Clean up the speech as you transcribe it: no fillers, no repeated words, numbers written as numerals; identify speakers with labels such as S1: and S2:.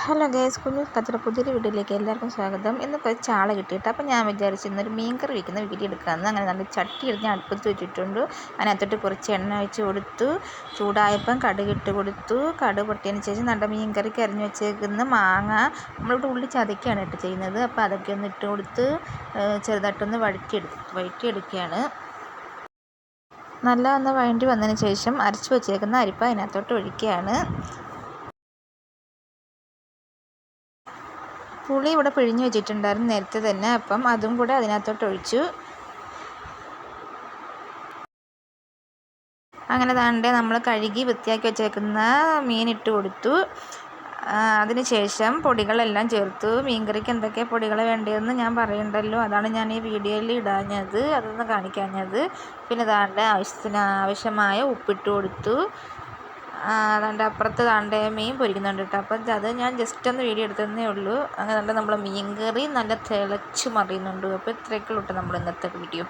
S1: Hello guys, കുഞ്ഞു കച്ചറ പുതിയൊരു വീഡിയോയിലേക്ക് എല്ലാവർക്കും സ്വാഗതം. ഇന്നിപ്പോൾ ചാള കിട്ടിയിട്ട് അപ്പോൾ ഞാൻ വിചാരിച്ചു ഇന്നൊരു മീൻകറി വയ്ക്കുന്ന വീഡിയോ എടുക്കാമെന്ന്. അങ്ങനെ നല്ല ചട്ടി എടുത്ത് ഞാൻ അടുപ്പത്ത് വെച്ചിട്ടുണ്ട്. അതിനകത്തോട്ട് കുറച്ച് എണ്ണ ഒഴിച്ച് കൊടുത്തു. ചൂടായപ്പം കടുകിട്ട് കൊടുത്തു. കടുക് പൊട്ടിയതിന് ശേഷം നല്ല മീൻകറിക്ക് അരിഞ്ഞ് വെച്ചേക്കുന്ന മാങ്ങ നമ്മളിവിടെ ഉള്ളി ചതയ്ക്കുകയാണ് ചെയ്യുന്നത്. അപ്പോൾ അതൊക്കെ ഒന്ന് ഇട്ട് കൊടുത്ത് ചെറുതായിട്ടൊന്ന് വഴറ്റിയെടുക്കുകയാണ്. നല്ല ഒന്ന് വഴണ്ടി വന്നതിന് ശേഷം അരച്ച് വെച്ചേക്കുന്ന അരിപ്പ അതിനകത്തോട്ട് ഒഴിക്കുകയാണ്. പുളി ഇവിടെ പിഴിഞ്ഞ് വെച്ചിട്ടുണ്ടായിരുന്നു നേരത്തെ തന്നെ. അപ്പം അതും കൂടെ അതിനകത്തോട്ട് ഒഴിച്ചു. അങ്ങനെ താണ്ടെ നമ്മൾ കഴുകി വൃത്തിയാക്കി വെച്ചേക്കുന്ന മീനിട്ട് കൊടുത്തു. അതിന് ശേഷം പൊടികളെല്ലാം ചേർത്തു. മീൻകറിക്ക് എന്തൊക്കെ പൊടികൾ വേണ്ടതെന്ന് ഞാൻ പറയണ്ടല്ലോ, അതാണ് ഞാൻ ഈ വീഡിയോയിൽ ഇടാഞ്ഞത്, അതൊന്ന് കാണിക്കാഞ്ഞത്. പിന്നെ താണ്ടെ ആവശ്യമായ ഉപ്പിട്ട് കൊടുത്തു. അതുകൊണ്ട് അപ്പുറത്ത് താണ്ടെ മീൻ പൊരിക്കുന്നുണ്ട് കേട്ടോ. അപ്പം അത് ഞാൻ ജസ്റ്റ് ഒന്ന് വീഡിയോ എടുത്തതേ ഉള്ളൂ. അങ്ങനെ നമ്മൾ മീൻകറി നല്ല തിളച്ച് മറിയുന്നുണ്ട്. അപ്പോൾ ഇത്രയൊക്കെ ഉള്ളൂ കേട്ടോ നമ്മൾ ഇന്നത്തെ വീഡിയോ.